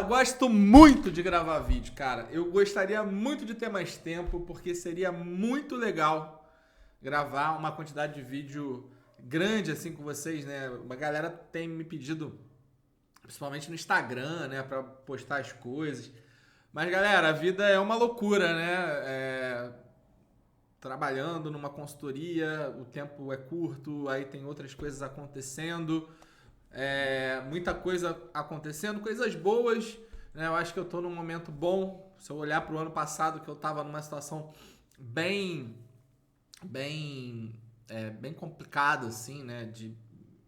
gosto muito de gravar vídeo, cara. Eu gostaria muito de ter mais tempo, porque seria muito legal gravar uma quantidade de vídeo grande assim com vocês, né? Uma galera tem me pedido, principalmente no Instagram, né, pra postar as coisas. Mas, galera, a vida é uma loucura, né? Trabalhando numa consultoria, o tempo é curto, aí tem outras coisas acontecendo. Muita coisa acontecendo, coisas boas, né? Eu acho que eu tô num momento bom. Se eu olhar pro ano passado, que eu tava numa situação bem, bem complicada, assim, né?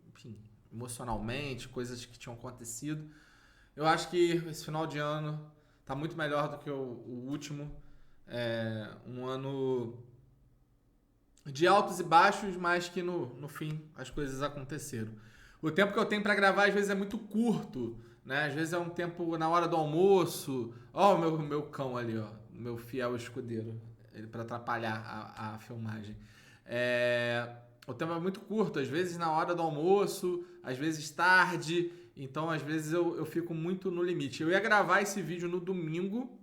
Enfim, emocionalmente, coisas que tinham acontecido. Eu acho que esse final de ano tá muito melhor do que o último. Um ano de altos e baixos, mas que no fim as coisas aconteceram. O tempo que eu tenho para gravar às vezes é muito curto, né? Às vezes é um tempo na hora do almoço. Ó, o meu cão ali, ó, meu fiel escudeiro, ele para atrapalhar a filmagem. O tempo é muito curto, às vezes na hora do almoço, às vezes tarde, então às vezes eu fico muito no limite. Eu ia gravar esse vídeo no domingo,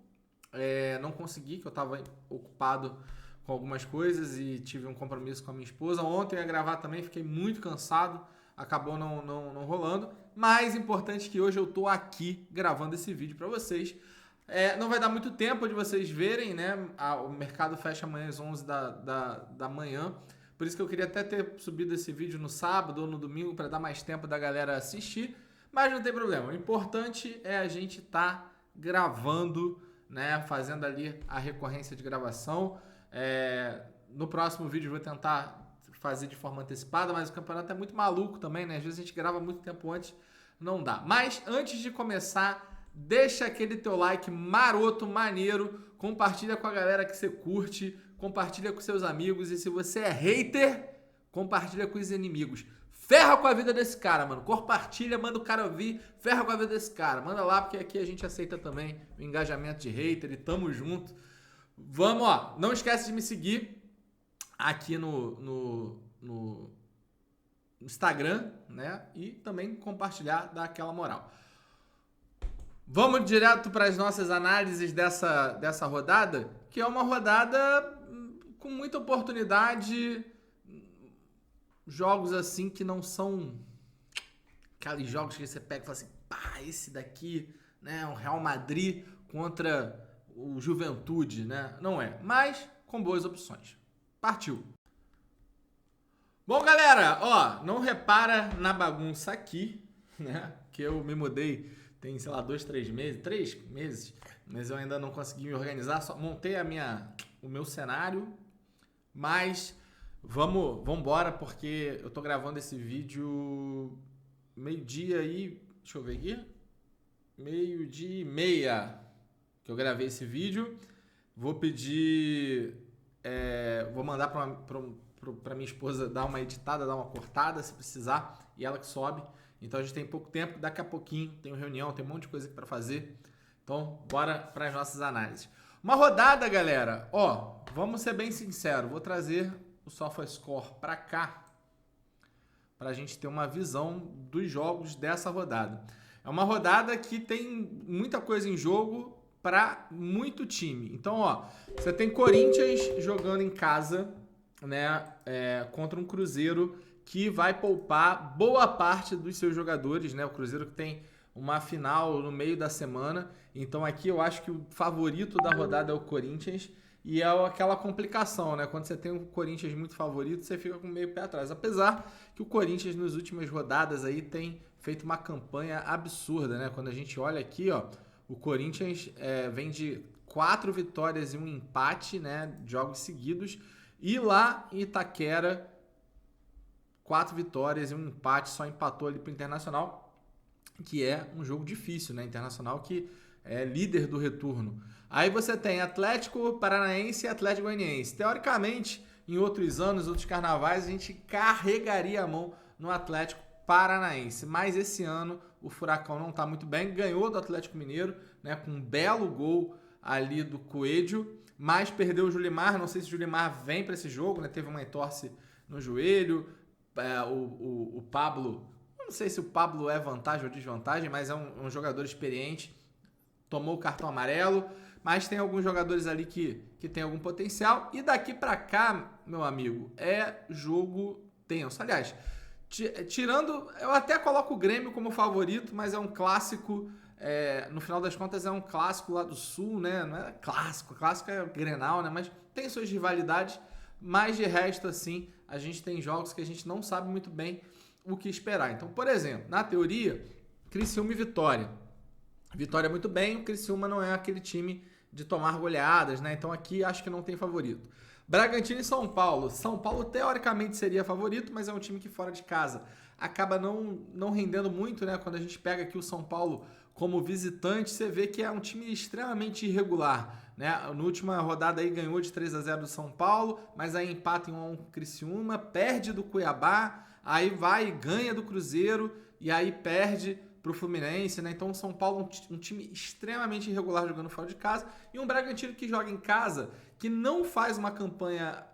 não consegui, que eu estava ocupado com algumas coisas e tive um compromisso com a minha esposa. Ontem eu ia gravar também, fiquei muito cansado, acabou não rolando. Mais importante que hoje eu tô aqui gravando esse vídeo para vocês. Não vai dar muito tempo de vocês verem, né? O mercado fecha amanhã às 11 da manhã. Por isso que eu queria até ter subido esse vídeo no sábado ou no domingo para dar mais tempo da galera assistir. Mas não tem problema. O importante é a gente estar gravando, né? Fazendo ali a recorrência de gravação. No próximo vídeo eu vou tentar fazer de forma antecipada, mas o campeonato é muito maluco também, né? Às vezes a gente grava muito tempo antes, não dá. Mas antes de começar, deixa aquele teu like maroto, maneiro, compartilha com a galera que você curte, compartilha com seus amigos e se você é hater, compartilha com os inimigos. Ferra com a vida desse cara, mano. Compartilha, manda o cara ouvir, ferra com a vida desse cara. Manda lá, porque aqui a gente aceita também o engajamento de hater e tamo junto. Vamos, ó. Não esquece de me seguir aqui no Instagram, né? E também compartilhar, dar aquela moral. Vamos direto para as nossas análises dessa rodada, que é uma rodada com muita oportunidade, jogos assim que não são aqueles jogos que você pega e fala assim, pá, esse daqui, né? O Real Madrid contra o Juventude, né? Não é, mas com boas opções. Partiu! Bom, galera, ó, não repara na bagunça aqui, né? Que eu me mudei tem, sei lá, 2, 3 meses, 3 meses, mas eu ainda não consegui me organizar, só montei o meu cenário, mas vamos embora, porque eu tô gravando esse vídeo meio-dia aí, deixa eu ver aqui, 12:30 que eu gravei esse vídeo. Vou pedir, vou mandar para minha esposa dar uma editada, dar uma cortada se precisar, e ela que sobe. Então a gente tem pouco tempo, daqui a pouquinho tem reunião, tem um monte de coisa aqui para fazer. Então bora para as nossas análises. Uma rodada, galera, ó, vamos ser bem sinceros, vou trazer o SofaScore para cá, para a gente ter uma visão dos jogos dessa rodada. É uma rodada que tem muita coisa em jogo para muito time. Então, ó, você tem Corinthians jogando em casa, né, contra um Cruzeiro que vai poupar boa parte dos seus jogadores, né? O Cruzeiro que tem uma final no meio da semana. Então aqui eu acho que o favorito da rodada é o Corinthians e é aquela complicação, né? Quando você tem um Corinthians muito favorito, você fica com meio pé atrás. Apesar que o Corinthians nas últimas rodadas aí tem feito uma campanha absurda, né? Quando a gente olha aqui, ó, o Corinthians vem de 4 vitórias e um empate, né? Jogos seguidos. E lá em Itaquera, 4 vitórias e um empate, só empatou ali pro Internacional, que é um jogo difícil, né? Internacional que é líder do retorno. Aí você tem Atlético Paranaense e Atlético Goianiense. Teoricamente, em outros anos, outros carnavais, a gente carregaria a mão no Atlético Paranaense. Mas esse ano o Furacão não tá muito bem. Ganhou do Atlético Mineiro, né? Com um belo gol ali do Coelho, mas perdeu o Julimar. Não sei se o Julimar vem para esse jogo, né? Teve uma entorse no joelho. O Pablo, não sei se o Pablo é vantagem ou desvantagem, mas é um jogador experiente, tomou o cartão amarelo, mas tem alguns jogadores ali que tem algum potencial. E daqui para cá, meu amigo, é jogo tenso. Aliás, tirando, eu até coloco o Grêmio como favorito, mas é um clássico, no final das contas é um clássico lá do Sul, né? Não é clássico é Grenal, né? Mas tem suas rivalidades, mas de resto, assim, a gente tem jogos que a gente não sabe muito bem o que esperar. Então, por exemplo, na teoria, Criciúma e Vitória. Vitória muito bem, o Criciúma não é aquele time de tomar goleadas, né? Então aqui acho que não tem favorito. Bragantino e São Paulo. São Paulo teoricamente seria favorito, mas é um time que fora de casa acaba não rendendo muito, né? Quando a gente pega aqui o São Paulo como visitante, você vê que é um time extremamente irregular, né? Na última rodada aí ganhou de 3-0 do São Paulo, mas aí empata em 1-1 com o Criciúma, perde do Cuiabá, aí vai e ganha do Cruzeiro e aí perde para o Fluminense, né? Então o São Paulo um time extremamente irregular jogando fora de casa e um Bragantino que joga em casa, que não faz uma campanha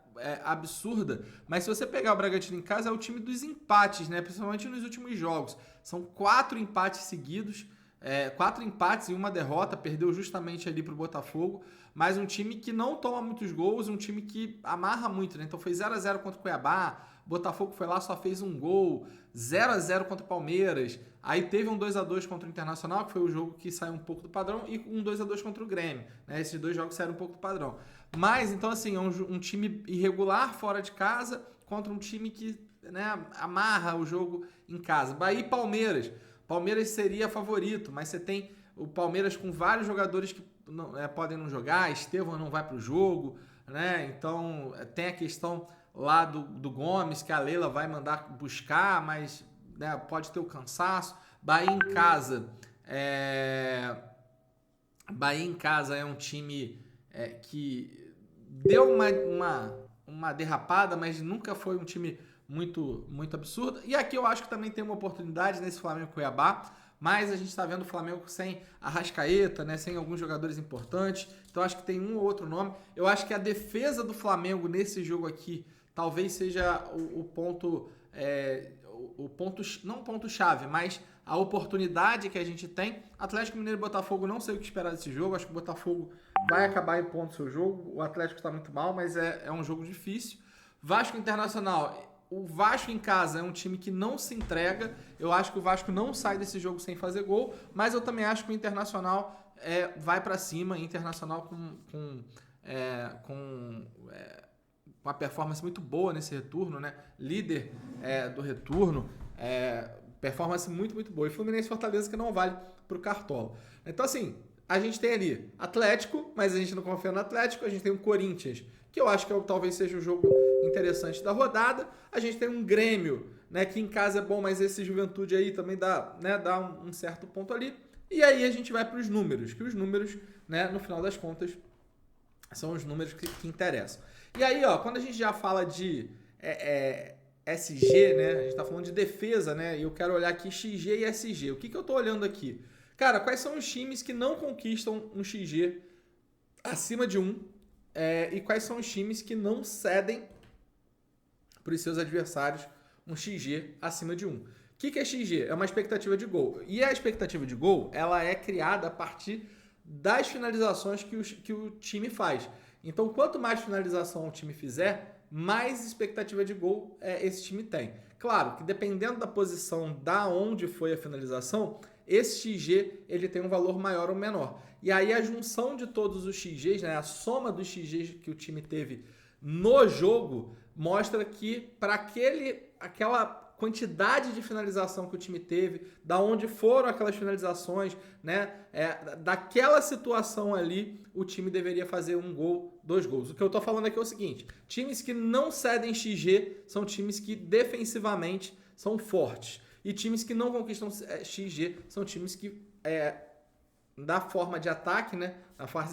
absurda, mas se você pegar o Bragantino em casa é o time dos empates, né? Principalmente nos últimos jogos. São 4 empates seguidos, 4 empates e uma derrota, perdeu justamente ali para o Botafogo, mas um time que não toma muitos gols, um time que amarra muito, né? Então foi 0-0 contra o Cuiabá, Botafogo foi lá, só fez um gol, 0-0 contra o Palmeiras, aí teve um 2-2 contra o Internacional, que foi o jogo que saiu um pouco do padrão, e um 2-2 contra o Grêmio, né? Esses dois jogos saíram um pouco do padrão. Mas, então assim, é um time irregular fora de casa, contra um time que, né, amarra o jogo em casa. Bahia e Palmeiras. Palmeiras seria favorito, mas você tem o Palmeiras com vários jogadores que podem não jogar, Estevão não vai para o jogo, né? Então tem a questão lá do Gomes, que a Leila vai mandar buscar, mas, né, pode ter o cansaço. Bahia em casa é um time que deu uma derrapada, mas nunca foi um time muito, muito absurdo. E aqui eu acho que também tem uma oportunidade nesse Flamengo Cuiabá, mas a gente está vendo o Flamengo sem Arrascaeta, né, sem alguns jogadores importantes. Então acho que tem um ou outro nome. Eu acho que a defesa do Flamengo nesse jogo aqui talvez seja o ponto, não o ponto-chave, mas a oportunidade que a gente tem. Atlético Mineiro e Botafogo, não sei o que esperar desse jogo. Acho que o Botafogo vai acabar em ponto seu jogo. O Atlético está muito mal, mas é um jogo difícil. Vasco Internacional. O Vasco em casa é um time que não se entrega. Eu acho que o Vasco não sai desse jogo sem fazer gol, mas eu também acho que o Internacional vai para cima. Internacional com uma performance muito boa nesse retorno, né? Líder do retorno, performance muito, muito boa. E Fluminense e Fortaleza que não vale para o Cartola. Então, assim, a gente tem ali Atlético, mas a gente não confia no Atlético. A gente tem o Corinthians, que eu acho que talvez seja o jogo interessante da rodada. A gente tem um Grêmio, né, que em casa é bom, mas esse Juventude aí também dá um certo ponto ali. E aí a gente vai para os números, que os números, né, no final das contas, são os números que interessam. E aí, ó, quando a gente já fala de SG, né, a gente tá falando de defesa, né, e eu quero olhar aqui XG e SG. O que eu tô olhando aqui? Cara, quais são os times que não conquistam um XG acima de 1? E quais são os times que não cedem para os seus adversários um XG acima de 1? O que é XG? É uma expectativa de gol. E a expectativa de gol, ela é criada a partir das finalizações que o time faz. Então, quanto mais finalização o time fizer, mais expectativa de gol esse time tem. Claro que dependendo da posição da onde foi a finalização, esse XG ele tem um valor maior ou menor. E aí a junção de todos os XGs, né, a soma dos XGs que o time teve no jogo, mostra que para aquela quantidade de finalização que o time teve, da onde foram aquelas finalizações, né, daquela situação ali, o time deveria fazer 1 gol, 2 gols. O que eu tô falando aqui é o seguinte: times que não cedem XG são times que defensivamente são fortes. E times que não conquistam XG são times que, da forma de ataque, né,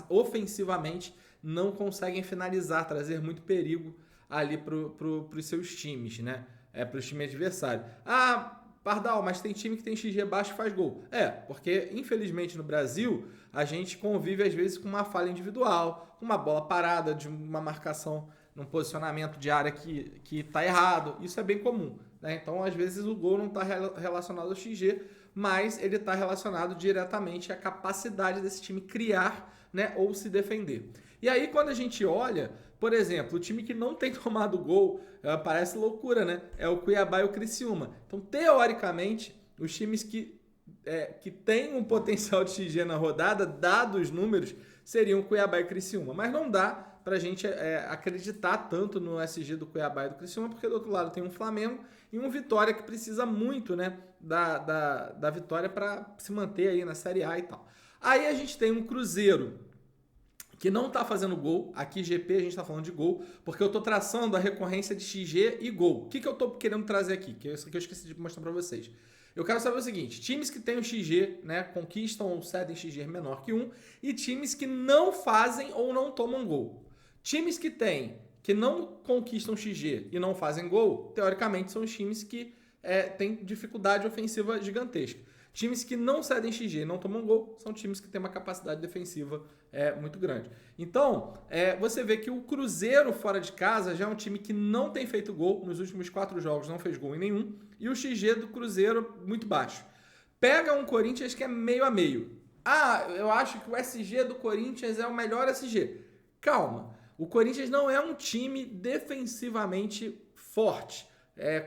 ofensivamente, não conseguem finalizar, trazer muito perigo ali para os seus times, né? Para os times adversários. Ah, Pardal, mas tem time que tem XG baixo e faz gol. Porque infelizmente no Brasil a gente convive às vezes com uma falha individual, com uma bola parada, de uma marcação num posicionamento de área que está errado. Isso é bem comum. né? Então, às vezes, o gol não está relacionado ao XG, mas ele está relacionado diretamente à capacidade desse time criar, né, ou se defender. E aí, quando a gente olha, por exemplo, o time que não tem tomado gol, parece loucura, né? É o Cuiabá e o Criciúma. Então, teoricamente, os times que têm um potencial de XG na rodada, dados os números, seriam Cuiabá e Criciúma. Mas não dá pra gente acreditar tanto no SG do Cuiabá e do Criciúma, porque do outro lado tem um Flamengo e um Vitória que precisa muito, né, da vitória para se manter aí na Série A e tal. Aí a gente tem um Cruzeiro que não tá fazendo gol. Aqui GP a gente tá falando de gol, porque eu tô traçando a recorrência de XG e gol. O que eu tô querendo trazer aqui? Que isso aqui eu esqueci de mostrar para vocês. Eu quero saber o seguinte: times que têm o XG, né, conquistam ou cedem XG menor que 1, e times que não fazem ou não tomam gol. Times que não conquistam XG e não fazem gol, teoricamente são os times que têm dificuldade ofensiva gigantesca. Times que não cedem XG e não tomam gol são times que têm uma capacidade defensiva muito grande. Então, você vê que o Cruzeiro fora de casa já é um time que não tem feito gol. Nos últimos 4 jogos não fez gol em nenhum. E o XG do Cruzeiro muito baixo. Pega um Corinthians que é meio a meio. Ah, eu acho que o SG do Corinthians é o melhor SG. Calma. O Corinthians não é um time defensivamente forte,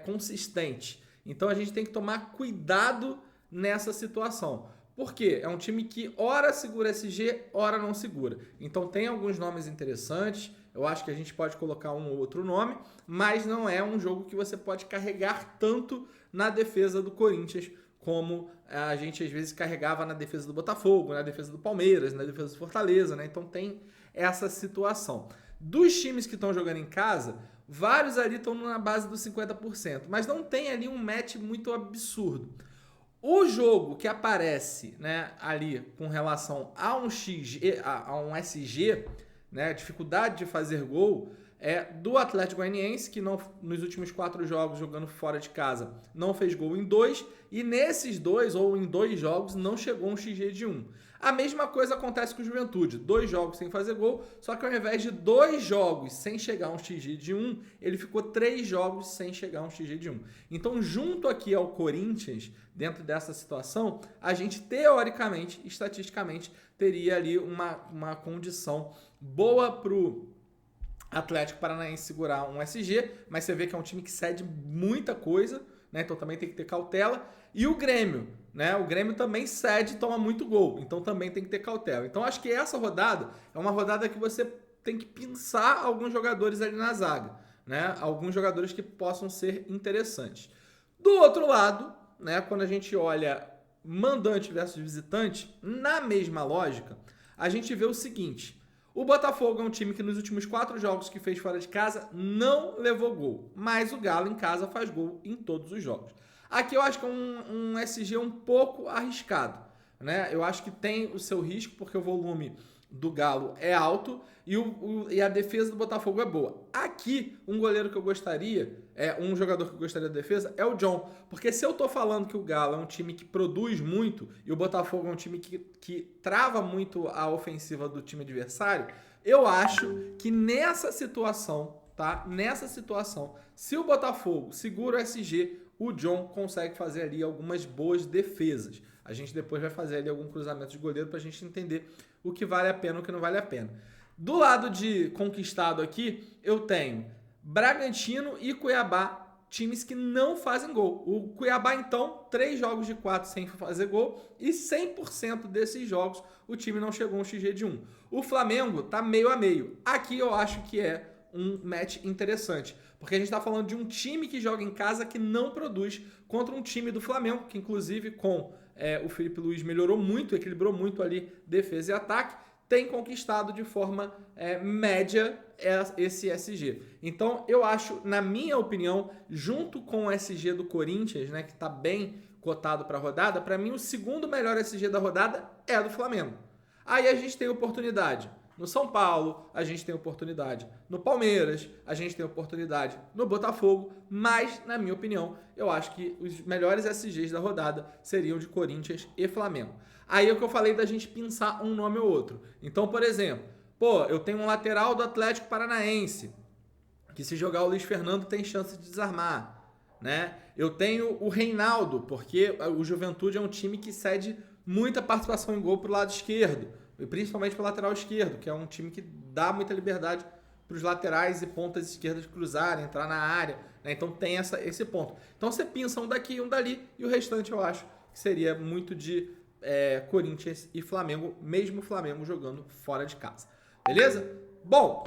consistente. Então a gente tem que tomar cuidado nessa situação. Por quê? É um time que ora segura SG, ora não segura. Então tem alguns nomes interessantes. Eu acho que a gente pode colocar um ou outro nome, mas não é um jogo que você pode carregar tanto na defesa do Corinthians como a gente às vezes carregava na defesa do Botafogo, na defesa do Palmeiras, na defesa do Fortaleza, né? Então tem essa situação. Dos times que estão jogando em casa, vários ali estão na base dos 50%, mas não tem ali um match muito absurdo. O jogo que aparece, né, ali com relação a um XG, a um SG, né, dificuldade de fazer gol, é do Atlético Goianiense, que não, nos últimos 4 jogos jogando fora de casa não fez gol em 2, e nesses 2 ou em 2 jogos não chegou um XG de 1. A mesma coisa acontece com o Juventude, 2 jogos sem fazer gol, só que ao invés de 2 jogos sem chegar a um XG de 1, ele ficou 3 jogos sem chegar a um XG de 1. Então, junto aqui ao Corinthians, dentro dessa situação, a gente teoricamente, estatisticamente, teria ali uma condição boa pro Atlético Paranaense segurar um SG, mas você vê que é um time que cede muita coisa, né? Então também tem que ter cautela. E o Grêmio, né? O Grêmio também cede e toma muito gol, então também tem que ter cautela. Então acho que essa rodada é uma rodada que você tem que pensar alguns jogadores ali na zaga, né? Alguns jogadores que possam ser interessantes. Do outro lado, né? Quando a gente olha mandante versus visitante, na mesma lógica, a gente vê o seguinte: o Botafogo é um time que nos últimos 4 jogos que fez fora de casa não levou gol, mas o Galo em casa faz gol em todos os jogos. Aqui eu acho que é um SG um pouco arriscado, né? Eu acho que tem o seu risco porque o volume do Galo é alto e a defesa do Botafogo é boa. Aqui, um goleiro que eu gostaria, um jogador que eu gostaria da defesa é o John, porque se eu tô falando que o Galo é um time que produz muito e o Botafogo é um time que trava muito a ofensiva do time adversário, eu acho que nessa situação, tá? Nessa situação, se o Botafogo segura o SG, o John consegue fazer ali algumas boas defesas. A gente depois vai fazer ali algum cruzamento de goleiro pra gente entender o que vale a pena e o que não vale a pena. Do lado de conquistado aqui, eu tenho Bragantino e Cuiabá, times que não fazem gol. O Cuiabá, então, 3 jogos de 4 sem fazer gol e 100% desses jogos o time não chegou a um XG de 1. O Flamengo tá meio a meio. Aqui eu acho que é um match interessante, porque a gente está falando de um time que joga em casa que não produz contra um time do Flamengo, que inclusive com o Felipe Luiz melhorou muito, equilibrou muito ali defesa e ataque, tem conquistado de forma média esse SG. Então eu acho, na minha opinião, junto com o SG do Corinthians, né, que está bem cotado para a rodada, para mim o segundo melhor SG da rodada é do Flamengo. Aí a gente tem oportunidade no São Paulo, a gente tem oportunidade no Palmeiras, a gente tem oportunidade no Botafogo, mas, na minha opinião, eu acho que os melhores SGs da rodada seriam de Corinthians e Flamengo. Aí é o que eu falei da gente pensar um nome ou outro. Então, por exemplo, eu tenho um lateral do Atlético Paranaense, que se jogar o Luiz Fernando tem chance de desarmar. né? Eu tenho o Reinaldo, porque o Juventude é um time que cede muita participação em gol pro lado esquerdo, e principalmente pro lateral esquerdo, que é um time que dá muita liberdade para os laterais e pontas esquerdas cruzarem, entrar na área, né? Então tem esse ponto. Então você pinça um daqui e um dali, e o restante eu acho que seria muito de Corinthians e Flamengo, mesmo o Flamengo jogando fora de casa. Beleza? Bom,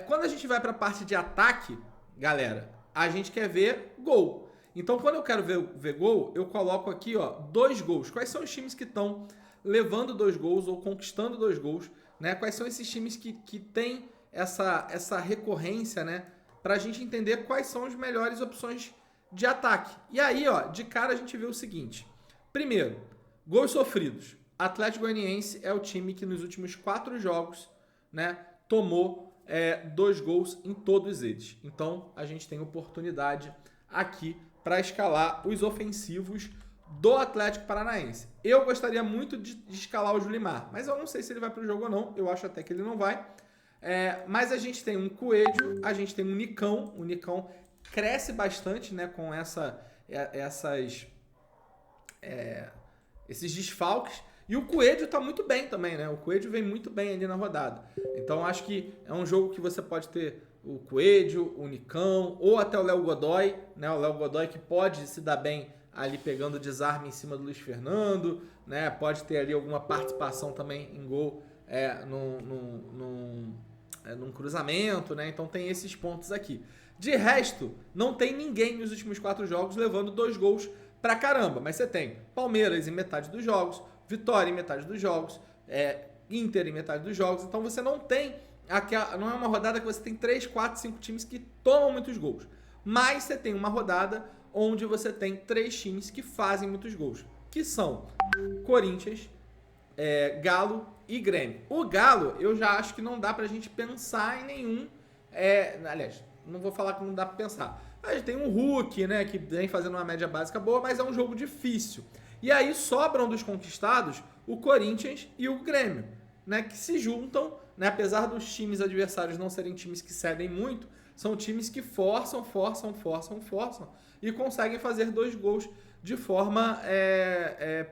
quando a gente vai para a parte de ataque, galera, a gente quer ver gol. Então, quando eu quero ver gol, eu coloco aqui, ó, 2 gols. Quais são os times que estão levando 2 gols ou conquistando 2 gols, né? Quais são esses times que têm essa recorrência, né? Pra gente entender quais são as melhores opções de ataque. E aí, ó, de cara a gente vê o seguinte. Primeiro, gols sofridos. Atlético Goianiense é o time que nos últimos 4 jogos, né, tomou 2 gols em todos eles. Então, a gente tem oportunidade aqui para escalar os ofensivos do Atlético Paranaense. Eu gostaria muito de escalar o Julimar, mas eu não sei se ele vai para o jogo ou não. Eu acho até que ele não vai. Mas a gente tem um Coelho, a gente tem um Nicão. O Nicão cresce bastante, né, com esses desfalques. E o Coelho tá muito bem também, né? O Coelho vem muito bem ali na rodada. Então acho que é um jogo que você pode ter o Coelho, o Nicão, ou até o Léo Godoy, né? O Léo Godoy que pode se dar bem ali pegando desarme em cima do Luiz Fernando, né? Pode ter ali alguma participação também em gol num cruzamento, né? Então tem esses pontos aqui. De resto, não tem ninguém nos últimos 4 jogos levando 2 gols pra caramba. Mas você tem Palmeiras em metade dos jogos, Vitória em metade dos jogos, Inter em metade dos jogos. Então você não tem... não é uma rodada que você tem 3, 4, 5 times que tomam muitos gols. Mas você tem uma rodada onde você tem 3 times que fazem muitos gols. Que são Corinthians, Galo e Grêmio. O Galo, eu já acho que não dá pra gente pensar em nenhum... aliás, não vou falar que não dá pra pensar. A gente tem um Hulk, né, que vem fazendo uma média básica boa, mas é um jogo difícil. E aí sobram dos conquistados o Corinthians e o Grêmio, né, que se juntam, né, apesar dos times adversários não serem times que cedem muito, são times que forçam e conseguem fazer 2 gols de forma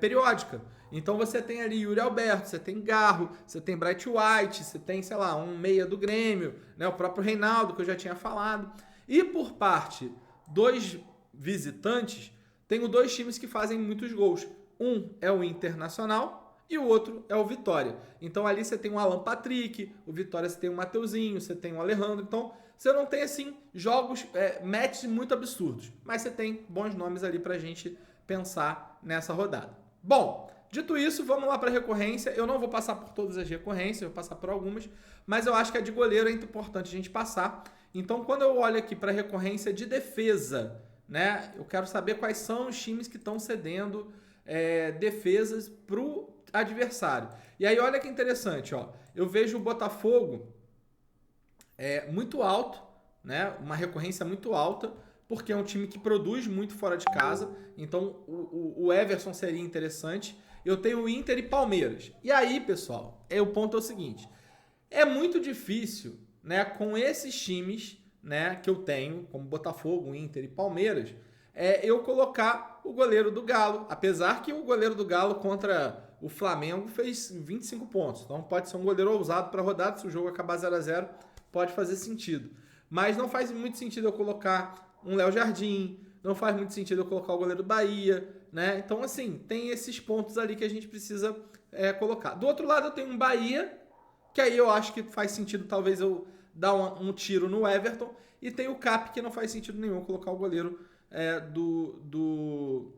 periódica. Então você tem ali Yuri Alberto, você tem Garro, você tem Bright White, você tem, sei lá, um meia do Grêmio, né, o próprio Reinaldo, que eu já tinha falado. E por parte dos visitantes, tenho 2 times que fazem muitos gols. Um é o Internacional e o outro é o Vitória. Então ali você tem o Alan Patrick, o Vitória você tem o Mateuzinho, você tem o Alejandro. Então você não tem, assim, jogos, matches muito absurdos. Mas você tem bons nomes ali pra gente pensar nessa rodada. Bom, dito isso, vamos lá para a recorrência. Eu não vou passar por todas as recorrências, vou passar por algumas, mas eu acho que a de goleiro é importante a gente passar. Então, quando eu olho aqui para a recorrência de defesa, né, eu quero saber quais são os times que estão cedendo defesas para o adversário. E aí, olha que interessante, ó, eu vejo o Botafogo muito alto, né, uma recorrência muito alta, porque é um time que produz muito fora de casa. Então, o Everson seria interessante. Eu tenho o Inter e Palmeiras. E aí, pessoal, o ponto é o seguinte. É muito difícil, né, com esses times, né, que eu tenho, como Botafogo, Inter e Palmeiras, eu colocar o goleiro do Galo. Apesar que o goleiro do Galo contra o Flamengo fez 25 pontos. Então, pode ser um goleiro ousado para a rodada. Se o jogo acabar 0-0, pode fazer sentido. Mas não faz muito sentido eu colocar um Léo Jardim, não faz muito sentido eu colocar o goleiro do Bahia, né? Então, assim, tem esses pontos ali que a gente precisa colocar. Do outro lado, eu tenho um Bahia, que aí eu acho que faz sentido talvez eu dar um tiro no Everton, e tem o Cap, que não faz sentido nenhum colocar o goleiro do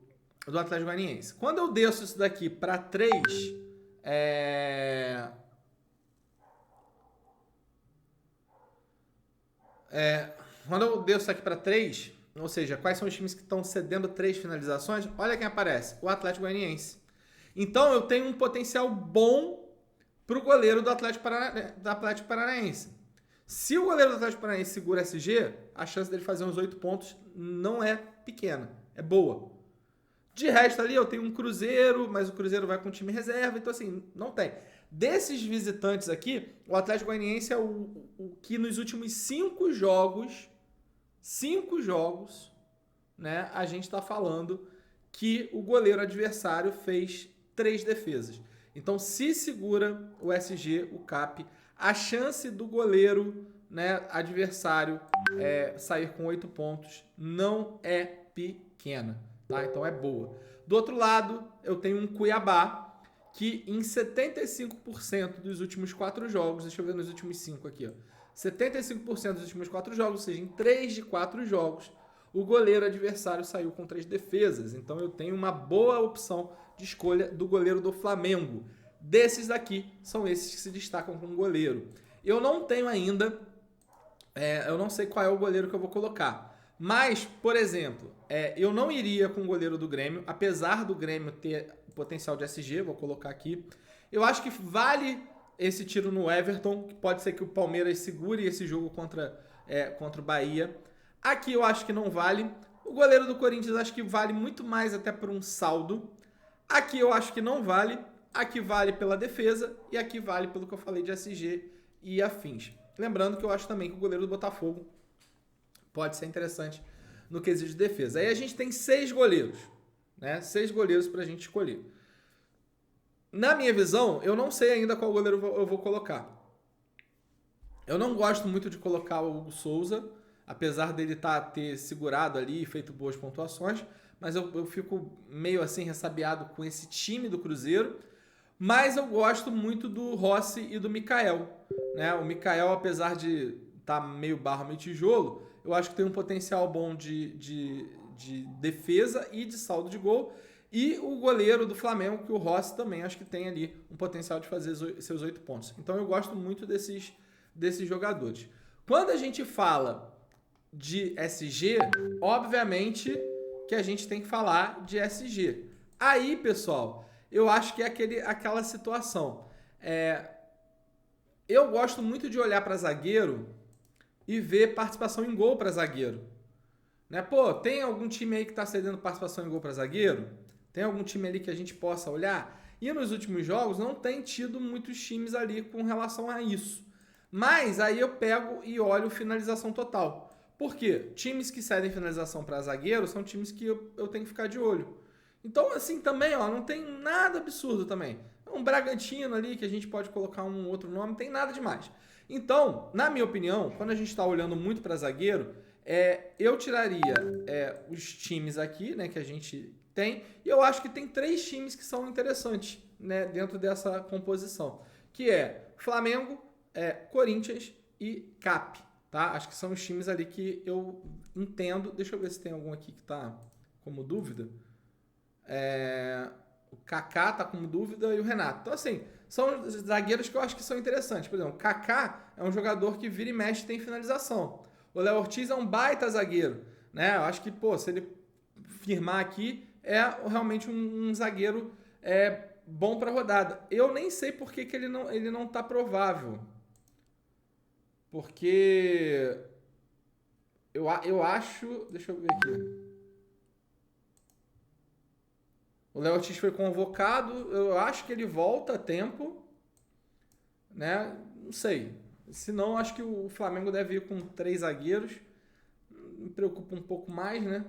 Atlético Goianiense. Quando eu desço isso daqui para 3, quando eu desço isso aqui para 3, ou seja, quais são os times que estão cedendo 3 finalizações, olha quem aparece, o Atlético Goianiense. Então eu tenho um potencial bom para o goleiro do Atlético Paranaense. Se o goleiro do Atlético Paranaense segura SG, a chance dele fazer uns 8 pontos não é pequena, é boa. De resto ali eu tenho um Cruzeiro, mas o Cruzeiro vai com time reserva, então assim, não tem. Desses visitantes aqui, o Atlético Goianiense é o que nos últimos 5 jogos, né, a gente está falando que o goleiro adversário fez 3 defesas. Então, se segura o SG, o CAP, a chance do goleiro, né, adversário sair com 8 pontos não é pequena, tá? Então é boa. Do outro lado, eu tenho um Cuiabá que em 75% dos últimos 4 jogos, deixa eu ver nos últimos 5 aqui, ó, 75% dos últimos 4 jogos, ou seja, em 3 de 4 jogos, o goleiro adversário saiu com 3 defesas. Então eu tenho uma boa opção de escolha do goleiro do Flamengo. Desses daqui, são esses que se destacam como goleiro. Eu não tenho ainda, eu não sei qual é o goleiro que eu vou colocar. Mas, por exemplo, eu não iria com o goleiro do Grêmio, apesar do Grêmio ter potencial de SG, vou colocar aqui. Eu acho que vale esse tiro no Everton, que pode ser que o Palmeiras segure esse jogo contra o Bahia. Aqui eu acho que não vale. O goleiro do Corinthians acho que vale muito mais até por um saldo. Aqui eu acho que não vale. Aqui vale pela defesa e aqui vale pelo que eu falei de SG e afins. Lembrando que eu acho também que o goleiro do Botafogo pode ser interessante no quesito de defesa. Aí a gente tem 6 goleiros, né? 6 goleiros para a gente escolher. Na minha visão, eu não sei ainda qual goleiro eu vou colocar. Eu não gosto muito de colocar o Hugo Souza, apesar dele ter segurado ali e feito boas pontuações, mas eu fico meio assim ressabiado com esse time do Cruzeiro. Mas eu gosto muito do Rossi e do Mikael, né? O Mikael, apesar de estar meio barro, meio tijolo, eu acho que tem um potencial bom de defesa e de saldo de gol. E o goleiro do Flamengo, que o Rossi também acho que tem ali um potencial de fazer seus 8 pontos. Então eu gosto muito desses jogadores. Quando a gente fala de SG, obviamente que a gente tem que falar de SG. Aí, pessoal, eu acho que é aquela situação. Eu gosto muito de olhar para zagueiro e ver participação em gol para zagueiro. Né? Pô, tem algum time aí que está cedendo participação em gol para zagueiro? Tem algum time ali que a gente possa olhar? E nos últimos jogos não tem tido muitos times ali com relação a isso. Mas aí eu pego e olho finalização total. Por quê? Times que cedem finalização para zagueiro são times que eu tenho que ficar de olho. Então, assim, também, ó, não tem nada absurdo também. Um Bragantino ali, que a gente pode colocar um outro nome, não tem nada demais. Então, na minha opinião, quando a gente está olhando muito para zagueiro, eu tiraria os times aqui, né, que a gente tem, e eu acho que tem 3 times que são interessantes, né, dentro dessa composição, que é Flamengo, Corinthians e CAP, tá? Acho que são os times ali que eu entendo. Deixa eu ver se tem algum aqui que tá como dúvida. O Kaká tá como dúvida e o Renato. Então, assim, são zagueiros que eu acho que são interessantes. Por exemplo, o Kaká é um jogador que vira e mexe e tem finalização. O Léo Ortiz é um baita zagueiro, né? Eu acho que, se ele firmar aqui, realmente um zagueiro bom para rodada. Eu nem sei por que ele não tá provável. Porque eu acho... Deixa eu ver aqui. O Léo Ortiz foi convocado, eu acho que ele volta a tempo, né? Não sei. Se não, acho que o Flamengo deve ir com 3 zagueiros. Me preocupa um pouco mais, né?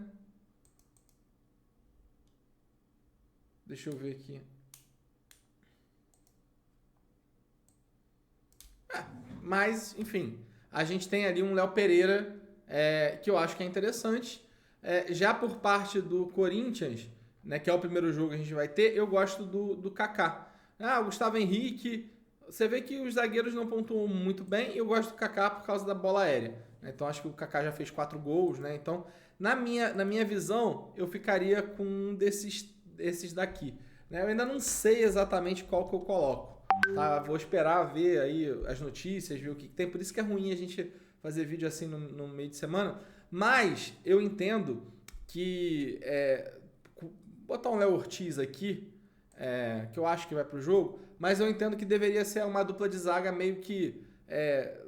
Deixa eu ver aqui. Mas, enfim, a gente tem ali um Léo Pereira que eu acho que é interessante. Já por parte do Corinthians, né, que é o primeiro jogo que a gente vai ter, eu gosto do Kaká. O Gustavo Henrique, você vê que os zagueiros não pontuam muito bem, e eu gosto do Kaká por causa da bola aérea. Né? Então acho que o Kaká já fez 4 gols, né? Então, na minha visão, eu ficaria com um desses daqui. Né? Eu ainda não sei exatamente qual que eu coloco. Tá? Vou esperar ver aí as notícias, ver o que tem. Por isso que é ruim a gente fazer vídeo assim no meio de semana. Mas eu entendo que botar um Léo Ortiz aqui, que eu acho que vai pro jogo, mas eu entendo que deveria ser uma dupla de zaga meio que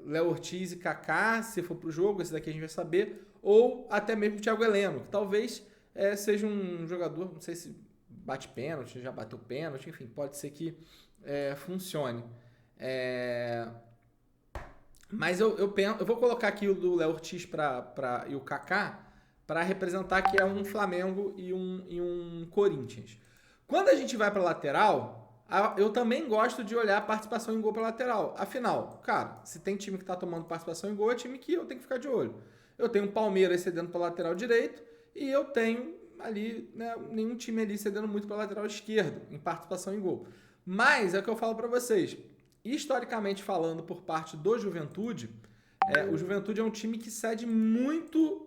Léo Ortiz e Kaká, se for pro jogo, esse daqui a gente vai saber, ou até mesmo o Thiago Heleno, que talvez seja um jogador, não sei se bate pênalti, já bateu pênalti, enfim, pode ser que funcione. Mas eu vou colocar aqui o do Léo Ortiz e o Kaká para representar que é um Flamengo e um Corinthians. Quando a gente vai para lateral, eu também gosto de olhar a participação em gol para lateral. Afinal, cara, se tem time que está tomando participação em gol, é time que eu tenho que ficar de olho. Eu tenho um Palmeiras cedendo para lateral direito e eu tenho ali, né, nenhum time ali cedendo muito para lateral esquerdo em participação em gol. Mas é o que eu falo para vocês. Historicamente falando, por parte do Juventude, o Juventude é um time que cede muita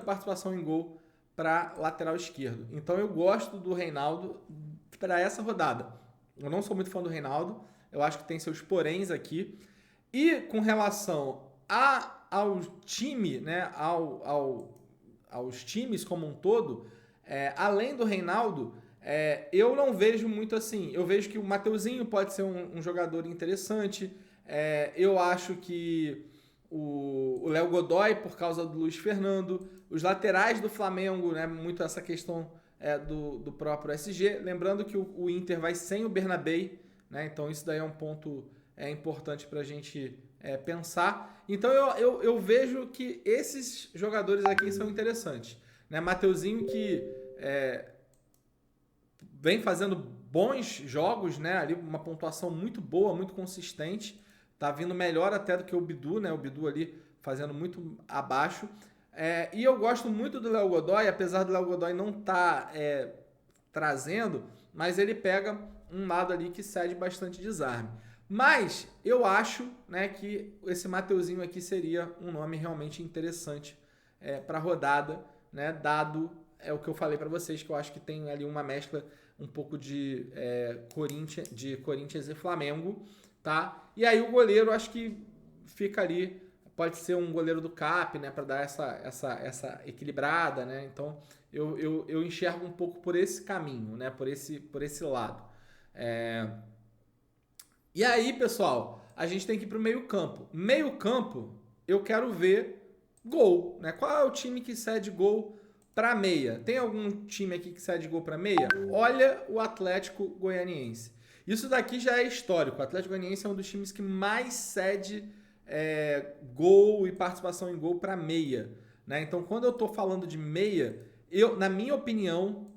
participação em gol para lateral esquerdo. Então eu gosto do Reinaldo para essa rodada. Eu não sou muito fã do Reinaldo, eu acho que tem seus poréns aqui. E com relação ao time, né, aos times como um todo, além do Reinaldo, eu não vejo muito assim. Eu vejo que o Mateuzinho pode ser um jogador interessante. Eu acho que o Léo Godoy, por causa do Luiz Fernando, os laterais do Flamengo, né, muito essa questão do próprio SG. Lembrando que o Inter vai sem o Bernabei, né, então isso daí é um ponto importante para a gente pensar. Então eu vejo que esses jogadores aqui são interessantes, né? Mateuzinho que vem fazendo bons jogos, né? Ali uma pontuação muito boa, muito consistente. Tá vindo melhor até do que o Bidu, né? O Bidu ali fazendo muito abaixo. E eu gosto muito do Léo Godoy, apesar do Léo Godoy não estar trazendo, mas ele pega um lado ali que cede bastante desarme. Mas eu acho, né, que esse Mateuzinho aqui seria um nome realmente interessante para a rodada, né? Dado o que eu falei para vocês, que eu acho que tem ali uma mescla um pouco de Corinthians e Flamengo, tá? E aí o goleiro, acho que fica ali, pode ser um goleiro do CAP, né, para dar essa equilibrada, né? Então eu enxergo um pouco por esse caminho, né, por esse lado. E aí, pessoal, a gente tem que ir para o meio-campo. Meio-campo, eu quero ver gol, né? Qual é o time que cede gol para meia? Tem algum time aqui que cede gol para meia? Olha o Atlético Goianiense. Isso daqui já é histórico. O Atlético Goianiense é um dos times que mais cede gol e participação em gol para meia, né? Então, quando eu estou falando de meia, na minha opinião,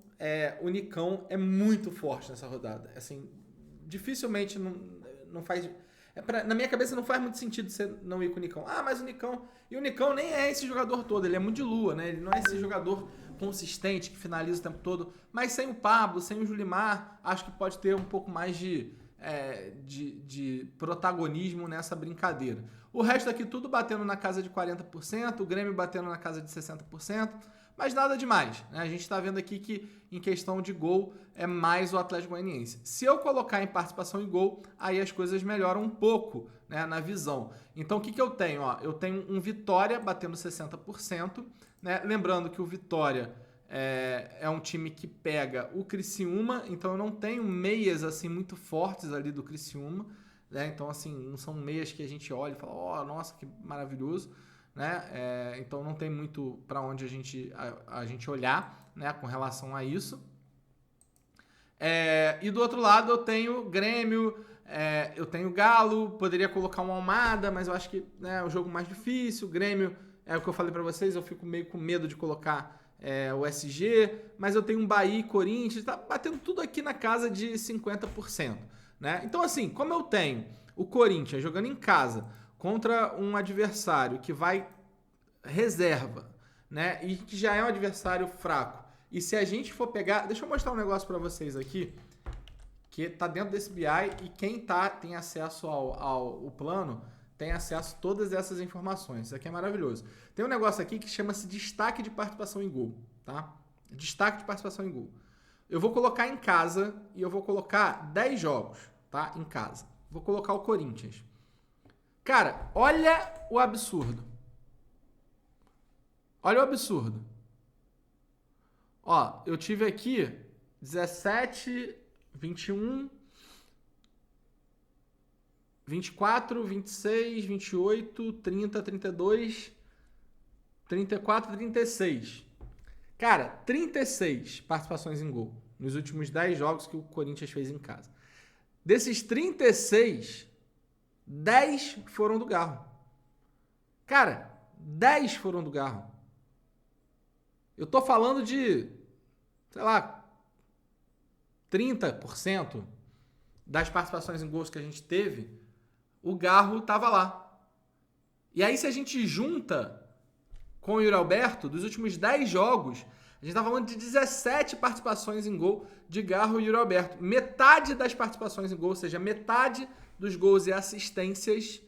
o Nicão é muito forte nessa rodada. Assim, dificilmente não faz... na minha cabeça não faz muito sentido você não ir com o Nicão. Mas o Nicão... E o Nicão nem é esse jogador todo, ele é muito de lua, né? Ele não é esse jogador consistente que finaliza o tempo todo. Mas sem o Pablo, sem o Julimar, acho que pode ter um pouco mais de protagonismo nessa brincadeira. O resto aqui tudo batendo na casa de 40%, o Grêmio batendo na casa de 60%, mas nada demais, né? A gente está vendo aqui que em questão de gol é mais o Atlético Goianiense. Se eu colocar em participação em gol, aí as coisas melhoram um pouco, né, na visão. Então o que eu tenho? Eu tenho um Vitória batendo 60%, né? Lembrando que o Vitória é um time que pega o Criciúma, então eu não tenho meias assim muito fortes ali do Criciúma, né? Então assim, não são meias que a gente olha e fala, nossa, que maravilhoso, né? Então não tem muito para onde a gente olhar, né, com relação a isso. E do outro lado eu tenho Grêmio, eu tenho Galo, poderia colocar um Almada, mas eu acho que é o jogo mais difícil. O Grêmio, é o que eu falei para vocês, eu fico meio com medo de colocar o SG, mas eu tenho um Bahia e Corinthians, tá batendo tudo aqui na casa de 50%, né? Então assim, como eu tenho o Corinthians jogando em casa contra um adversário que vai reserva, né, e que já é um adversário fraco, e se a gente for pegar... Deixa eu mostrar um negócio para vocês aqui, que tá dentro desse BI, e quem tem acesso ao plano tem acesso a todas essas informações. Isso aqui é maravilhoso. Tem um negócio aqui que chama-se destaque de participação em gol, tá? Destaque de participação em gol. Eu vou colocar em casa e eu vou colocar 10 jogos, tá? Em casa. Vou colocar o Corinthians. Cara, olha o absurdo. Olha o absurdo. Eu tive aqui 17, 21, 24, 26, 28, 30, 32, 34, 36. Cara, 36 participações em gol nos últimos 10 jogos que o Corinthians fez em casa. Desses 36, 10 foram do Galo. Cara, 10 foram do Garro. Eu tô falando de, sei lá, 30% das participações em gols que a gente teve, o Garro tava lá. E aí, se a gente junta com o Yuri Alberto, dos últimos 10 jogos, a gente tá falando de 17 participações em gol de Garro e Yuri Alberto. Metade das participações em gol, ou seja, metade dos gols e assistências,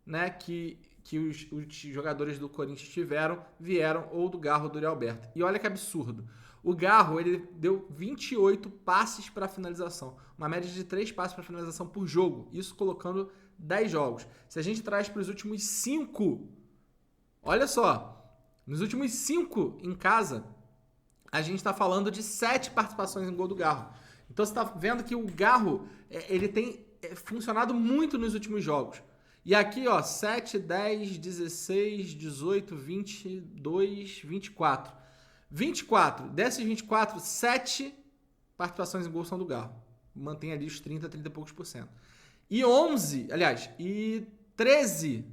né, que os jogadores do Corinthians tiveram, vieram ou do Garro ou do Yuri Alberto. E olha que absurdo. O Garro, ele deu 28 passes para finalização. Uma média de 3 passes para finalização por jogo. Isso colocando 10 jogos. Se a gente traz para os últimos 5, olha só, nos últimos 5 em casa, a gente está falando de 7 participações em gol do Garro. Então você está vendo que o Garro, ele tem funcionado muito nos últimos jogos. E aqui, ó, 7, 10, 16, 18, 22, 24. 24. Desses 24, 7 participações em gol são do Garro. Mantém ali os 30 e poucos por cento. E 11, aliás, e 13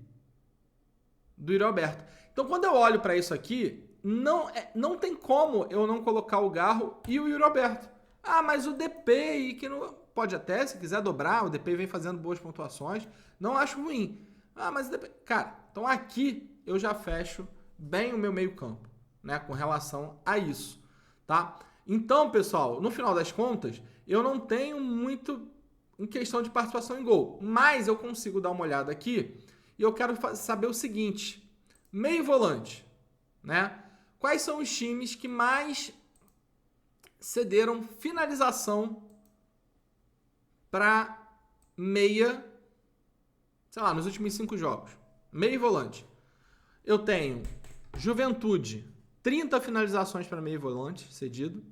do Yuri Alberto. Então, quando eu olho para isso aqui, não tem como eu não colocar o Garro e o Yuri Alberto. Ah, mas o DP, que não... Pode até, se quiser dobrar, o DP vem fazendo boas pontuações. Não acho ruim. Ah, mas o DP... Cara, então aqui eu já fecho bem o meu meio campo, né, com relação a isso, tá? Então, pessoal, no final das contas, eu não tenho muito em questão de participação em gol, mas eu consigo dar uma olhada aqui e eu quero saber o seguinte: meio volante, né? Quais são os times que mais cederam finalização para meia, sei lá, nos últimos 5 jogos? Meio volante. Eu tenho Juventude, 30 finalizações para meio volante cedido.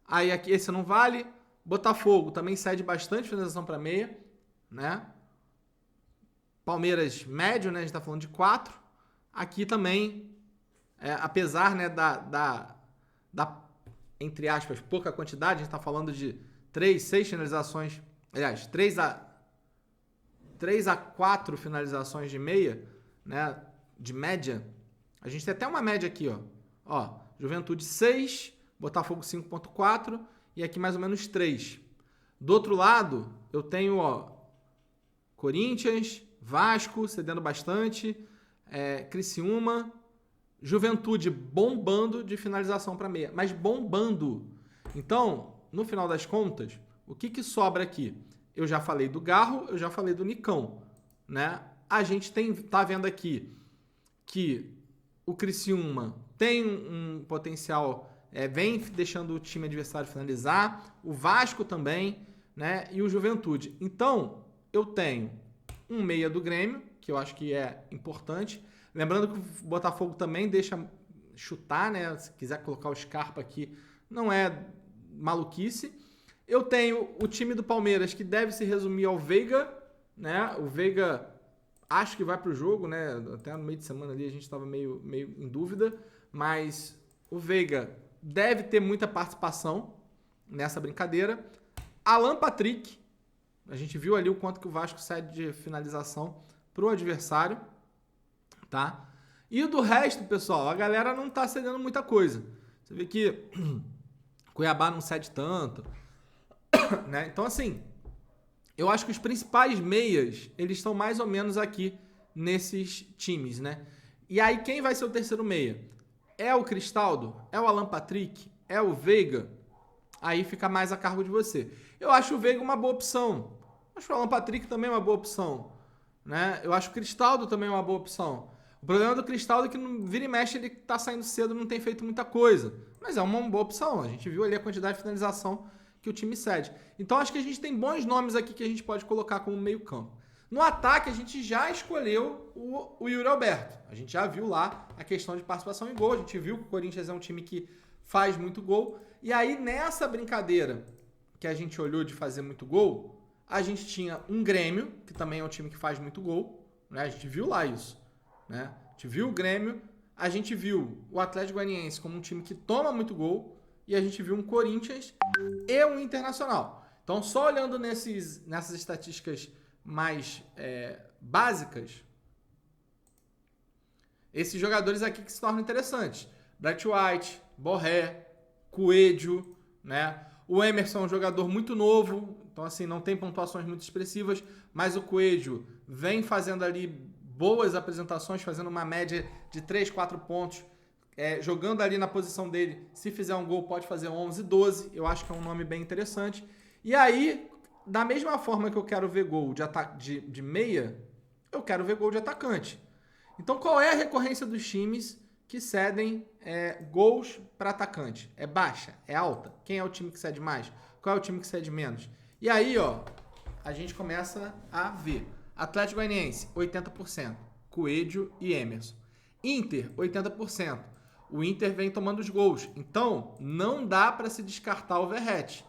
Aí aqui esse não vale. Botafogo também cede bastante finalização para meia, né? Palmeiras médio, né? A gente tá falando de 4. Aqui também, apesar, né, da entre aspas, pouca quantidade, a gente tá falando de 3, 6 finalizações, aliás, 3 a 4 finalizações de meia, né, de média. A gente tem até uma média aqui, ó, Juventude 6, Botafogo 5.4 e aqui mais ou menos 3. Do outro lado, eu tenho, ó, Corinthians, Vasco cedendo bastante, Criciúma, Juventude bombando de finalização para meia, mas bombando. Então, no final das contas, o que sobra aqui? Eu já falei do Garro, eu já falei do Nicão, né? A gente tá vendo aqui que o Criciúma tem um potencial, vem deixando o time adversário finalizar, o Vasco também, né? E o Juventude. Então, eu tenho um meia do Grêmio, que eu acho que é importante. Lembrando que o Botafogo também deixa chutar, né? Se quiser colocar o Scarpa aqui, não é maluquice. Eu tenho o time do Palmeiras, que deve se resumir ao Veiga, né? O Veiga acho que vai para o jogo, né? Até no meio de semana ali a gente estava meio em dúvida, mas o Veiga deve ter muita participação nessa brincadeira. Alan Patrick, a gente viu ali o quanto que o Vasco cede de finalização para o adversário, tá? E do resto, pessoal, a galera não tá cedendo muita coisa. Você vê que Cuiabá não cede tanto, né? Então, assim, eu acho que os principais meias, eles estão mais ou menos aqui nesses times, né? E aí, quem vai ser o terceiro meia? É o Cristaldo? É o Alan Patrick? É o Veiga? Aí fica mais a cargo de você. Eu acho o Veiga uma boa opção. Acho o Alan Patrick também uma boa opção, né? Eu acho o Cristaldo também uma boa opção. O problema do Cristaldo é que no vira e mexe ele tá saindo cedo, não tem feito muita coisa. Mas é uma boa opção. A gente viu ali a quantidade de finalização que o time cede. Então acho que a gente tem bons nomes aqui que a gente pode colocar como meio campo. No ataque a gente já escolheu o Yuri Alberto. A gente já viu lá a questão de participação em gol. A gente viu que o Corinthians é um time que faz muito gol. E aí nessa brincadeira que a gente olhou de fazer muito gol, a gente tinha um Grêmio, que também é um time que faz muito gol, né? A gente viu lá isso, né? A gente viu o Grêmio, a gente viu o Atlético Goianiense como um time que toma muito gol, e a gente viu um Corinthians e um Internacional. Então, só olhando nessas estatísticas mais básicas, esses jogadores aqui que se tornam interessantes. Bright White, Borré, Coelho, né? O Emerson é um jogador muito novo, então assim, não tem pontuações muito expressivas, mas o Coelho vem fazendo ali boas apresentações, fazendo uma média de 3, 4 pontos, jogando ali na posição dele, se fizer um gol pode fazer 11, 12, eu acho que é um nome bem interessante. E aí, da mesma forma que eu quero ver gol de meia, eu quero ver gol de atacante. Então qual é a recorrência dos times que cedem gols para atacante? É baixa? É alta? Quem é o time que cede mais? Qual é o time que cede menos? E aí, ó, a gente começa a ver. Atlético Goianiense, 80%. Coelho e Emerson. Inter, 80%. O Inter vem tomando os gols. Então, não dá para se descartar o Verratti.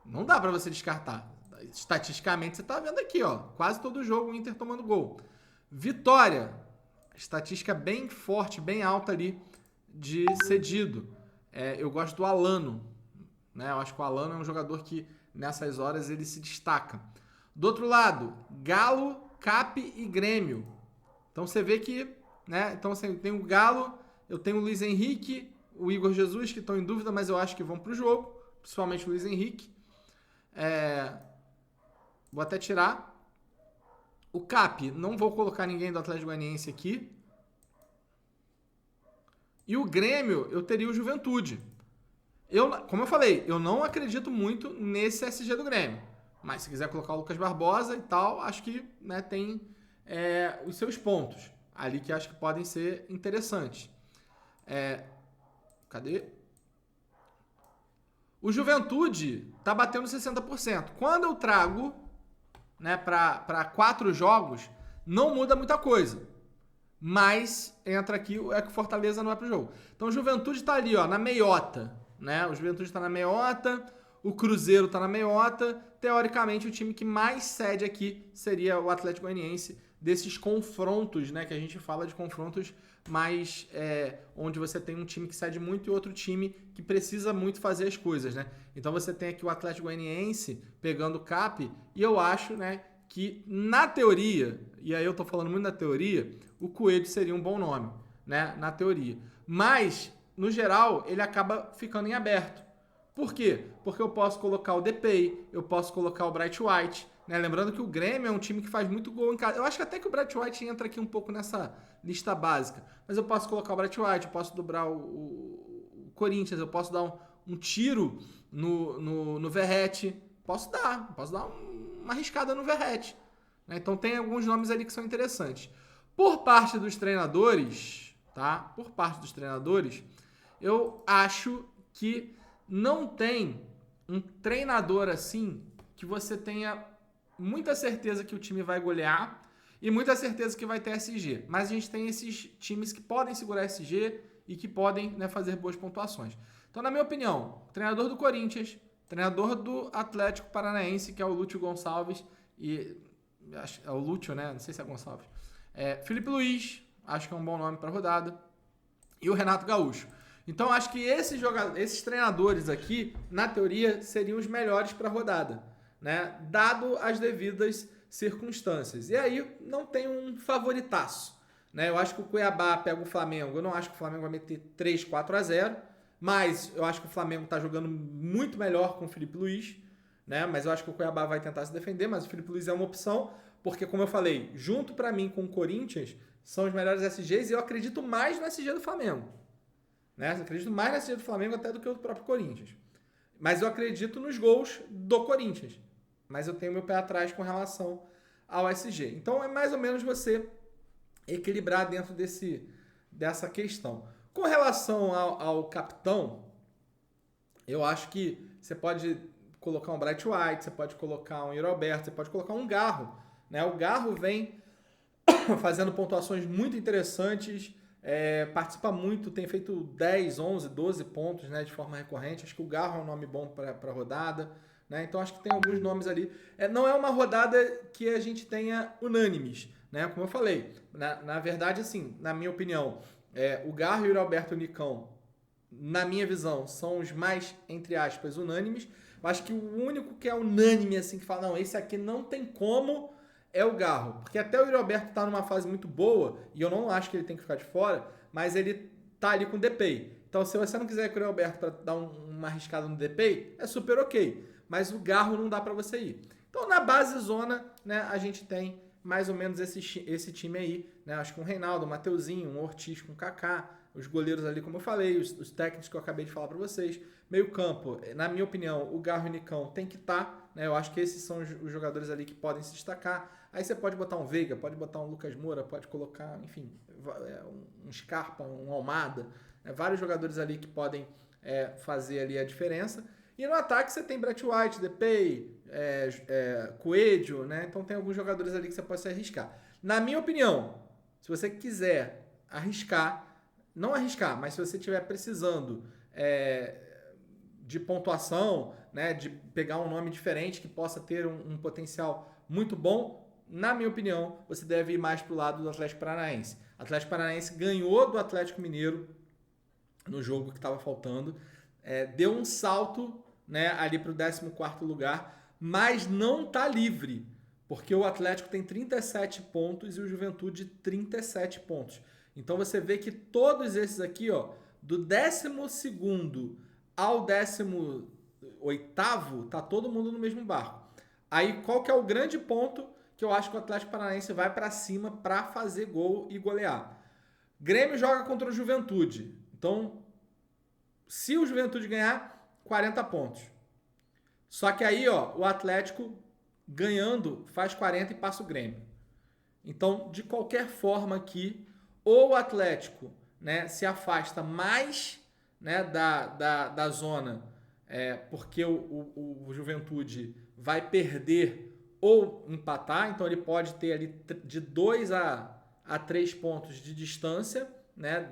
Não dá para você descartar. Estatisticamente, você tá vendo aqui, ó. Quase todo jogo o Inter tomando gol. Vitória. Estatística bem forte, bem alta ali de cedido. Eu gosto do Alano. Né? Eu acho que o Alano é um jogador que, nessas horas, ele se destaca. Do outro lado, Galo, Cap e Grêmio. Então, você vê que... né? Então, assim, tem o Galo, eu tenho o Luiz Henrique, o Igor Jesus, que estão em dúvida, mas eu acho que vão para o jogo. Principalmente o Luiz Henrique. Vou até tirar. O Cap, não vou colocar ninguém do Atlético Goianiense aqui. E o Grêmio, eu teria o Juventude. Como eu falei, eu não acredito muito nesse SG do Grêmio. Mas se quiser colocar o Lucas Barbosa e tal, acho que, né, tem os seus pontos ali que acho que podem ser interessantes. Cadê? O Juventude tá batendo 60%. Quando eu trago, né, para 4 jogos, não muda muita coisa. Mas entra aqui, que o Fortaleza não é pro jogo. Então o Juventude tá ali, ó, na meiota, né? O Juventude tá na meiota, o Cruzeiro tá na meiota. Teoricamente, o time que mais cede aqui seria o Atlético Goianiense, desses confrontos, né? Que a gente fala de confrontos mais onde você tem um time que cede muito e outro time que precisa muito fazer as coisas, né? Então você tem aqui o Atlético Goianiense pegando o Cap, e eu acho, né, que na teoria, e aí eu tô falando muito na teoria, o Coelho seria um bom nome, né, na teoria. Mas, no geral, ele acaba ficando em aberto. Por quê? Porque eu posso colocar o Depay, eu posso colocar o Bright White, né? Lembrando que o Grêmio é um time que faz muito gol em casa. Eu acho que até que o Bright White entra aqui um pouco nessa lista básica. Mas eu posso colocar o Bright White, eu posso dobrar o Corinthians, eu posso dar um tiro no Verratti. Posso dar uma arriscada no Verratti. Né? Então tem alguns nomes ali que são interessantes. Por parte dos treinadores, tá? Por parte dos treinadores, eu acho que não tem um treinador assim que você tenha muita certeza que o time vai golear e muita certeza que vai ter SG. Mas a gente tem esses times que podem segurar SG e que podem, né, fazer boas pontuações. Então, na minha opinião, treinador do Corinthians, treinador do Atlético Paranaense, que é o Lúcio Gonçalves, e acho, é o Lúcio, né? Não sei se é Gonçalves. Felipe Luiz, acho que é um bom nome para a rodada. E o Renato Gaúcho. Então, acho que esses treinadores aqui, na teoria, seriam os melhores para a rodada, né? Dado as devidas circunstâncias. E aí, não tem um favoritaço, né? Eu acho que o Cuiabá pega o Flamengo. Eu não acho que o Flamengo vai meter 3, 4-0, mas eu acho que o Flamengo está jogando muito melhor com o Felipe Luiz, né? Mas eu acho que o Cuiabá vai tentar se defender, mas o Felipe Luiz é uma opção, porque, como eu falei, junto para mim com o Corinthians, são os melhores SGs e eu acredito mais no SG do Flamengo. Né? Eu acredito mais no SG do Flamengo até do que o próprio Corinthians. Mas eu acredito nos gols do Corinthians. Mas eu tenho meu pé atrás com relação ao SG. Então é mais ou menos você equilibrar dentro dessa questão. Com relação ao capitão, eu acho que você pode colocar um Bright White, você pode colocar um Yuri Alberto, você pode colocar um Garro. Né? O Garro vem fazendo pontuações muito interessantes, participa muito, tem feito 10, 11, 12 pontos, né, de forma recorrente. Acho que o Garro é um nome bom para a rodada. Né? Então acho que tem alguns nomes ali. Não é uma rodada que a gente tenha unânimes, né? Como eu falei. Na verdade, assim, na minha opinião, o Garro, o Yuri Alberto e o Nicão, na minha visão, são os mais, entre aspas, unânimes. Eu acho que o único que é unânime, assim, que fala, não, esse aqui não tem como, é o Garro. Porque até o Yuri Alberto tá numa fase muito boa, e eu não acho que ele tem que ficar de fora, mas ele tá ali com o DPI. Então, se você não quiser ir com o Yuri Alberto para dar uma arriscada no DPI, é super ok. Mas o Garro não dá para você ir. Então, na base zona, né, a gente tem mais ou menos esse time aí, né? Acho que um Reinaldo, um Mateuzinho, um Ortiz com o Kaká, os goleiros ali, como eu falei, os técnicos que eu acabei de falar para vocês. Meio campo, na minha opinião, o Garro e o Nicão tem que estar, né? Eu acho que esses são os jogadores ali que podem se destacar. Aí você pode botar um Veiga, pode botar um Lucas Moura, pode colocar, enfim, um Scarpa, um Almada, né? Vários jogadores ali que podem fazer ali a diferença. E no ataque você tem Brett White, Depay, Coelho, né? Então tem alguns jogadores ali que você pode se arriscar. Na minha opinião, se você quiser arriscar, não arriscar, mas se você estiver precisando de pontuação, né, de pegar um nome diferente que possa ter um potencial muito bom, na minha opinião, você deve ir mais para o lado do Atlético Paranaense. O Atlético Paranaense ganhou do Atlético Mineiro no jogo que estava faltando, deu um salto, né, ali para o 14º lugar, mas não está livre, porque o Atlético tem 37 pontos e o Juventude 37 pontos. Então você vê que todos esses aqui, ó, do 12º ao 18º, tá todo mundo no mesmo barco. Aí qual que é o grande ponto que eu acho que o Atlético Paranaense vai para cima para fazer gol e golear? Grêmio joga contra o Juventude. Então, se o Juventude ganhar, 40 pontos. Só que aí, ó, o Atlético ganhando faz 40 e passa o Grêmio. Então, de qualquer forma aqui, ou o Atlético, né, se afasta mais, né, da zona, porque o Juventude vai perder ou empatar, então ele pode ter ali de 2 a 3 pontos de distância, né,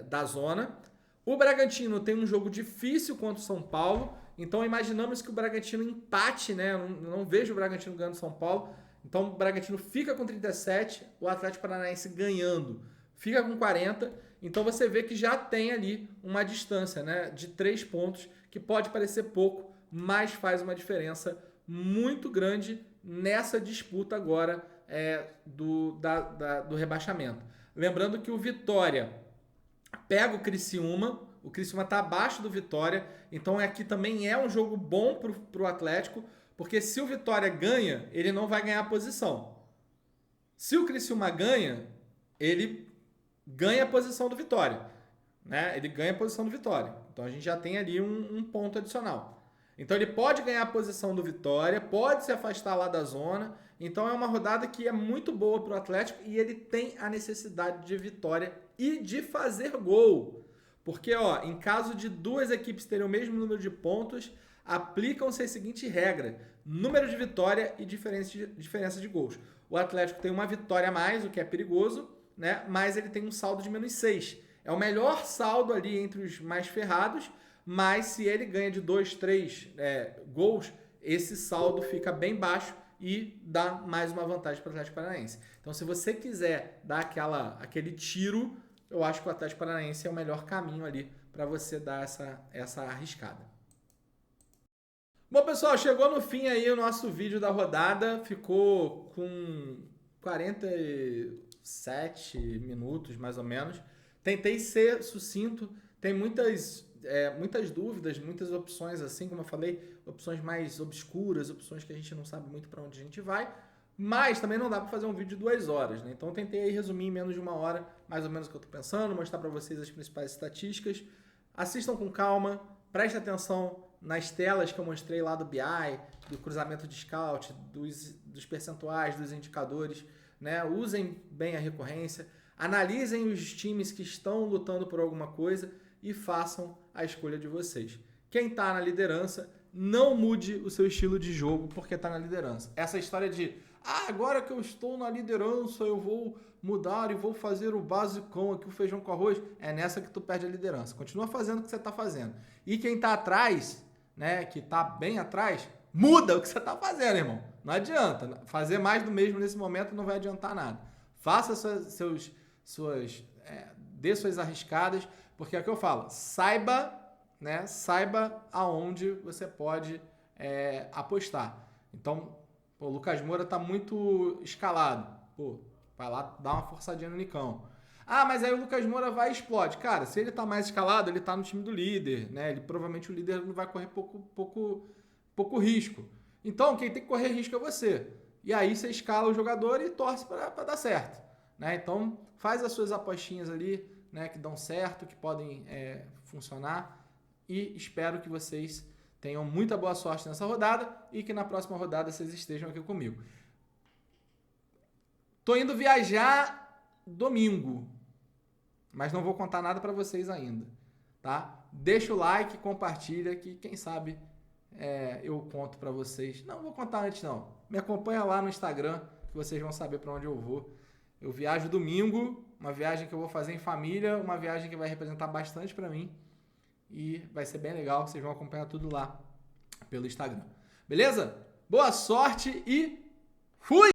da zona. O Bragantino tem um jogo difícil contra o São Paulo, então imaginamos que o Bragantino empate, né? Eu não vejo o Bragantino ganhando o São Paulo. Então o Bragantino fica com 37, o Atlético Paranaense ganhando fica com 40. Então você vê que já tem ali uma distância, né, de 3 pontos, que pode parecer pouco, mas faz uma diferença muito grande nessa disputa agora do rebaixamento. Lembrando que o Vitória pega o Criciúma está abaixo do Vitória, então aqui também é um jogo bom para o Atlético, porque se o Vitória ganha, ele não vai ganhar a posição. Se o Criciúma ganha, ele ganha a posição do Vitória, né? Ele ganha a posição do Vitória. Então a gente já tem ali um ponto adicional. Então ele pode ganhar a posição do Vitória, pode se afastar lá da zona. Então é uma rodada que é muito boa para o Atlético e ele tem a necessidade de vitória e de fazer gol. Porque, ó, em caso de duas equipes terem o mesmo número de pontos, aplicam-se a seguinte regra: número de vitória e diferença de gols. O Atlético tem uma vitória a mais, o que é perigoso, né? Mas ele tem um saldo de -6. É o melhor saldo ali entre os mais ferrados, mas se ele ganha de 2, 3 gols, esse saldo fica bem baixo e dá mais uma vantagem para o Atlético Paranaense. Então, se você quiser dar aquele tiro, eu acho que o Atlético Paranaense é o melhor caminho ali para você dar essa arriscada. Bom, pessoal, chegou no fim aí o nosso vídeo da rodada. Ficou com 47 minutos, mais ou menos. Tentei ser sucinto. Tem muitas dúvidas, muitas opções, assim como eu falei, opções mais obscuras, opções que a gente não sabe muito para onde a gente vai. Mas também não dá para fazer um vídeo de 2 horas, né? Então eu tentei aí resumir em menos de 1 hora, mais ou menos o que eu estou pensando, mostrar para vocês as principais estatísticas. Assistam com calma, prestem atenção nas telas que eu mostrei lá do BI, do cruzamento de scout, dos percentuais, dos indicadores, né? Usem bem a recorrência, analisem os times que estão lutando por alguma coisa e façam a escolha de vocês. Quem está na liderança, não mude o seu estilo de jogo porque está na liderança. Essa história de agora que eu estou na liderança, eu vou mudar e vou fazer o basicão aqui, o feijão com arroz. É nessa que tu perde a liderança. Continua fazendo o que você está fazendo. E quem está atrás, né, que está bem atrás, muda o que você está fazendo, irmão. Não adianta. Fazer mais do mesmo nesse momento não vai adiantar nada. Faça dê suas arriscadas, porque é o que eu falo. Saiba aonde você pode apostar. Então, Pô, o Lucas Moura tá muito escalado. Pô, vai lá dar uma forçadinha no Nicão. Ah, mas aí o Lucas Moura vai e explode. Cara, se ele tá mais escalado, ele tá no time do líder, né? Ele provavelmente o líder não vai correr pouco risco. Então, quem tem que correr risco é você. E aí você escala o jogador e torce para dar certo, né? Então, faz as suas apostinhas ali, né, que dão certo, que podem funcionar. E espero que vocês tenham muita boa sorte nessa rodada e que na próxima rodada vocês estejam aqui comigo. Tô indo viajar domingo, mas não vou contar nada para vocês ainda, tá? Deixa o like, compartilha, que quem sabe eu conto para vocês. Não vou contar antes não. Me acompanha lá no Instagram que vocês vão saber para onde eu vou. Eu viajo domingo, uma viagem que eu vou fazer em família, uma viagem que vai representar bastante para mim e vai ser bem legal. Vocês vão acompanhar tudo lá pelo Instagram. Beleza? Boa sorte e fui!